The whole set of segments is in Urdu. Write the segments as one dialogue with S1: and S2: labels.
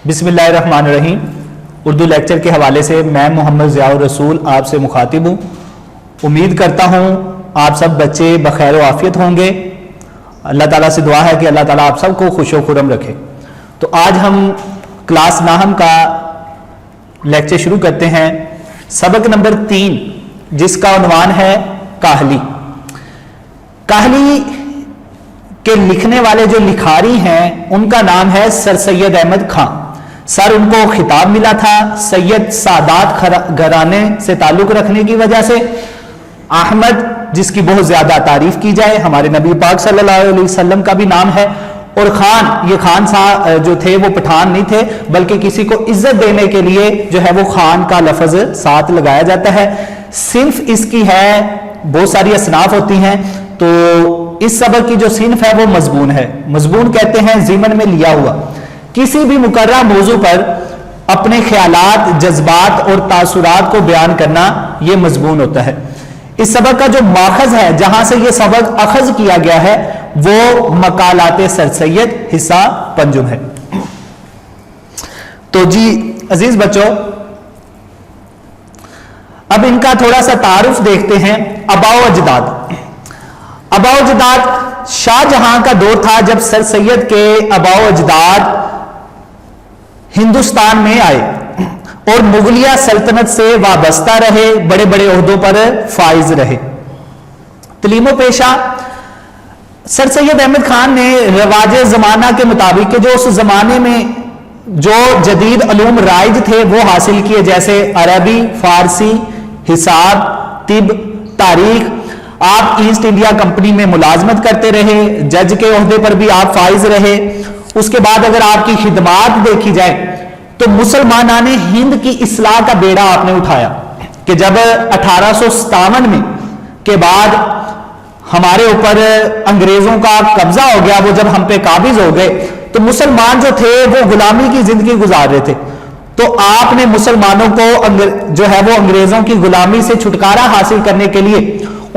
S1: بسم اللہ الرحمن الرحیم۔ اردو لیکچر کے حوالے سے میں محمد ضیاء الرسول آپ سے مخاطب ہوں۔ امید کرتا ہوں آپ سب بچے بخیر و عافیت ہوں گے۔ اللہ تعالیٰ سے دعا ہے کہ اللہ تعالیٰ آپ سب کو خوش و خرم رکھے۔ تو آج ہم کلاس ناہم کا لیکچر شروع کرتے ہیں، سبق نمبر 3، جس کا عنوان ہے کاہلی۔ کاہلی کے لکھنے والے جو لکھاری ہیں ان کا نام ہے سر سید احمد خان۔ سر ان کو خطاب ملا تھا سید سادات گھرانے سے تعلق رکھنے کی وجہ سے۔ احمد جس کی بہت زیادہ تعریف کی جائے، ہمارے نبی پاک صلی اللہ علیہ وسلم کا بھی نام ہے، اور خان، یہ خان صاحب جو تھے وہ پٹھان نہیں تھے، بلکہ کسی کو عزت دینے کے لیے جو ہے وہ خان کا لفظ ساتھ لگایا جاتا ہے۔ صنف اس کی ہے، بہت ساری اصناف ہوتی ہیں، تو اس سبق کی جو صنف ہے وہ مضمون ہے۔ مضمون کہتے ہیں ضمن میں لیا ہوا، کسی بھی مقررہ موضوع پر اپنے خیالات، جذبات اور تاثرات کو بیان کرنا، یہ مضمون ہوتا ہے۔ اس سبق کا جو ماخذ ہے، جہاں سے یہ سبق اخذ کیا گیا ہے، وہ مقالات سر سید حصہ پنجم ہے۔ تو جی عزیز بچوں، اب ان کا تھوڑا سا تعارف دیکھتے ہیں۔ آباء و اجداد۔ آباء و اجداد شاہ جہاں کا دور تھا جب سر سید کے آباء و اجداد ہندوستان میں آئے اور مغلیہ سلطنت سے وابستہ رہے، بڑے بڑے عہدوں پر فائز رہے۔ تعلیم و پیشہ سر سید احمد خان نے رواج زمانہ کے مطابق کہ جو اس زمانے میں جو جدید علوم رائج تھے وہ حاصل کیے، جیسے عربی، فارسی، حساب، طب، تاریخ۔ آپ ایسٹ انڈیا کمپنی میں ملازمت کرتے رہے، جج کے عہدے پر بھی آپ فائز رہے۔ اس کے بعد اگر آپ کی خدمات دیکھی جائے تو مسلمانان ہند کی اصلاح کا بیڑا آپ نے اٹھایا، کہ جب 1857 میں کے بعد ہمارے اوپر انگریزوں کا قبضہ ہو گیا، وہ جب ہم پہ قابض ہو گئے تو مسلمان جو تھے وہ غلامی کی زندگی گزار رہے تھے، تو آپ نے مسلمانوں کو جو ہے وہ انگریزوں کی غلامی سے چھٹکارا حاصل کرنے کے لیے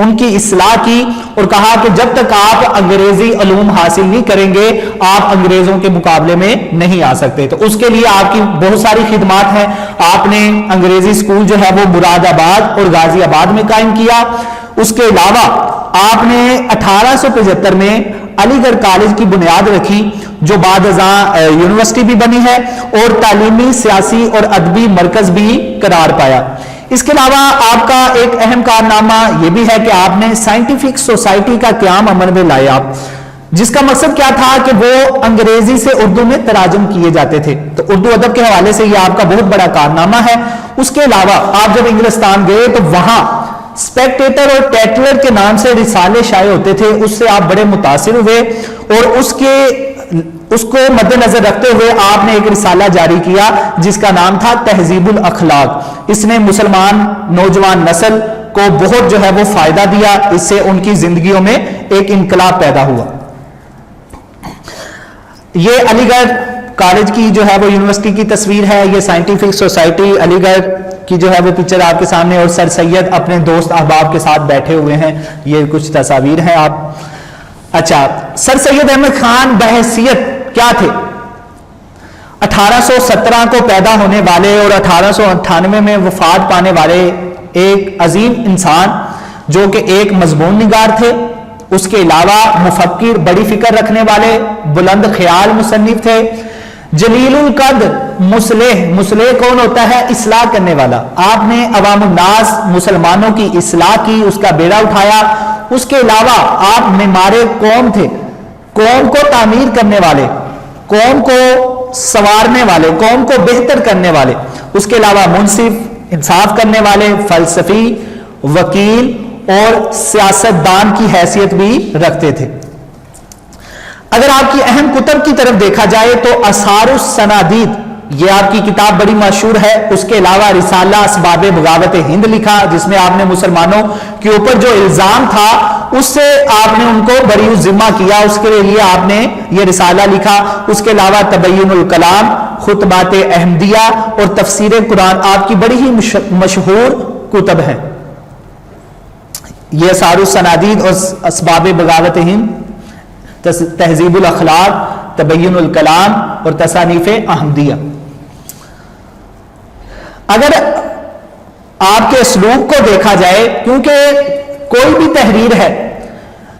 S1: ان کی اصلاح کی، اور کہا کہ جب تک آپ انگریزی علوم حاصل نہیں کریں گے آپ انگریزوں کے مقابلے میں نہیں آ سکتے۔ تو اس کے لیے آپ کی بہت ساری خدمات ہیں۔ آپ نے انگریزی اسکول جو ہے وہ مراد آباد اور غازی آباد میں قائم کیا۔ اس کے علاوہ آپ نے 1875 میں علی گڑھ کالج کی بنیاد رکھی، جو بعد ازاں یونیورسٹی بھی بنی ہے اور تعلیمی، سیاسی اور ادبی مرکز بھی قرار پایا۔ اس کے علاوہ آپ کا ایک اہم کارنامہ یہ بھی ہے کہ آپ نے سائنٹیفک سوسائٹی کا قیام عمل میں لایا، جس کا مقصد کیا تھا کہ وہ انگریزی سے اردو میں تراجم کیے جاتے تھے۔ تو اردو ادب کے حوالے سے یہ آپ کا بہت بڑا کارنامہ ہے۔ اس کے علاوہ آپ جب انگلستان گئے تو وہاں اسپیکٹیٹر اور ٹیٹلر کے نام سے رسالے شائع ہوتے تھے، اس سے آپ بڑے متاثر ہوئے، اور اس کو مد نظر رکھتے ہوئے آپ نے ایک رسالہ جاری کیا جس کا نام تھا تہذیب الاخلاق۔ اس نے مسلمان نوجوان نسل کو بہت جو ہے وہ فائدہ دیا، اس سے ان کی زندگیوں میں ایک انقلاب پیدا ہوا۔ یہ علی گڑھ کالج کی جو ہے وہ یونیورسٹی کی تصویر ہے، یہ سائنٹیفک سوسائٹی علی گڑھ کی جو ہے وہ پکچر آپ کے سامنے، اور سر سید اپنے دوست احباب کے ساتھ بیٹھے ہوئے ہیں، یہ کچھ تصاویر ہیں آپ۔ اچھا، سر سید احمد خان بحیثیت کیا تھے؟ 1817 کو پیدا ہونے والے اور 1898 میں وفات پانے والے ایک عظیم انسان، جو کہ ایک مضمون نگار تھے، اس کے علاوہ مفکر، بڑی فکر رکھنے والے، بلند خیال مصنف تھے، جلیل القدر مصلح کون ہوتا ہے؟ اصلاح کرنے والا۔ آپ نے عوام الناس مسلمانوں کی اصلاح کی، اس کا بیڑا اٹھایا۔ اس کے علاوہ آپ معمار قوم تھے، قوم کو تعمیر کرنے والے، قوم کو سنوارنے والے، قوم کو بہتر کرنے والے۔ اس کے علاوہ منصف، انصاف کرنے والے، فلسفی، وکیل اور سیاستدان کی حیثیت بھی رکھتے تھے۔ اگر آپ کی اہم کتب کی طرف دیکھا جائے تو آثار السنادید، یہ آپ کی کتاب بڑی مشہور ہے۔ اس کے علاوہ رسالہ اسباب بغاوت ہند لکھا، جس میں آپ نے مسلمانوں کے اوپر جو الزام تھا اس سے آپ نے ان کو بری الذمہ کیا، اس کے لیے آپ نے یہ رسالہ لکھا۔ اس کے علاوہ تبین الکلام، خطبات احمدیہ اور تفسیر قرآن آپ کی بڑی ہی مشہور کتب ہیں۔ یہ آثار السنادید اور اسباب بغاوت ہند، تہذیب الاخلاق، تبین الکلام اور تصانیف احمدیہ۔ اگر آپ کے اسلوب کو دیکھا جائے، کیونکہ کوئی بھی تحریر ہے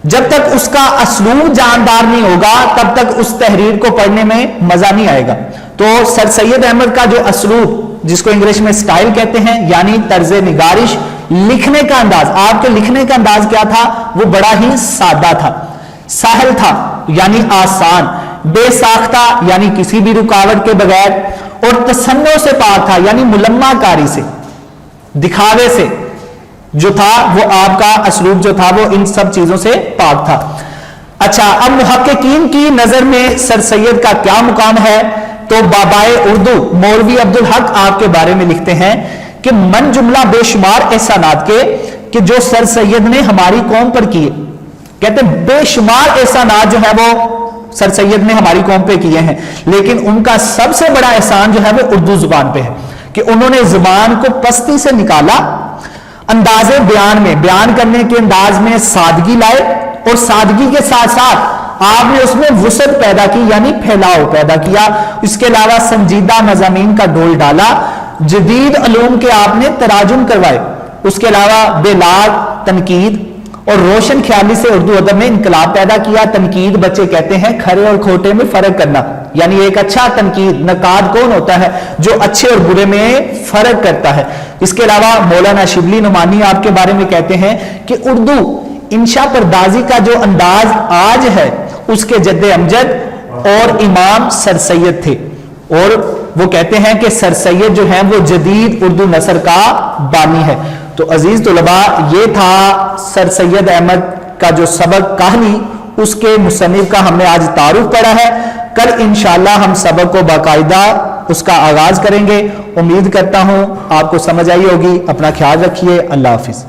S1: جب تک اس کا اسلوب جاندار نہیں ہوگا تب تک اس تحریر کو پڑھنے میں مزہ نہیں آئے گا. تو سر سید احمد کا جو اسلوب، جس کو انگلش میں سٹائل کہتے ہیں، یعنی طرز نگارش، لکھنے کا انداز، آپ کے لکھنے کا انداز کیا تھا؟ وہ بڑا ہی سادہ تھا، سہل تھا یعنی آسان، بے ساختہ یعنی کسی بھی رکاوٹ کے بغیر، اور تصنع سے پاک تھا یعنی ملمہ کاری سے، دکھاوے سے جو تھا، وہ آپ کا اسلوب جو تھا وہ ان سب چیزوں سے پاک تھا. اچھا، اب محققین کی نظر میں سر سید کا کیا مقام ہے؟ تو بابائے اردو مولوی عبدالحق آپ کے بارے میں لکھتے ہیں کہ من جملہ بے شمار احسانات کے کہ جو سر سید نے ہماری قوم پر کیے، کہتے ہیں بے شمار احسانات جو ہے وہ سر سید نے ہماری قوم پہ کیے ہیں، لیکن ان کا سب سے بڑا احسان جو ہے وہ اردو زبان پہ ہے کہ انہوں نے زبان کو پستی سے نکالا، انداز بیان میں، بیان کرنے کے انداز میں سادگی لائے، اور سادگی کے ساتھ ساتھ آپ نے اس میں وسعت پیدا کی یعنی پھیلاؤ پیدا کیا. اس کے علاوہ سنجیدہ مضامین کا ڈول ڈالا، جدید علوم کے آپ نے تراجم کروائے، اس کے علاوہ بے لاگ تنقید اور روشن خیالی سے اردو ادب میں انقلاب پیدا کیا. تنقید بچے کہتے ہیں کھرے اور کھوٹے میں فرق کرنا، یعنی ایک اچھا تنقید، نقاد کون ہوتا ہے؟ جو اچھے اور برے میں فرق کرتا ہے. اس کے علاوہ مولانا شبلی نعمانی آپ کے بارے میں کہتے ہیں کہ اردو انشا پردازی کا جو انداز آج ہے اس کے جد امجد اور امام سر سید تھے، اور وہ کہتے ہیں کہ سر سید جو ہیں وہ جدید اردو نثر کا بانی ہے. تو عزیز طلباء، یہ تھا سر سید احمد کا جو سبق کہانی، اس کے مصنف کا ہم نے آج تعارف پڑھا ہے. کل انشاءاللہ ہم سبق کو باقاعدہ اس کا آغاز کریں گے. امید کرتا ہوں آپ کو سمجھ آئی ہوگی. اپنا خیال رکھیے. اللہ حافظ.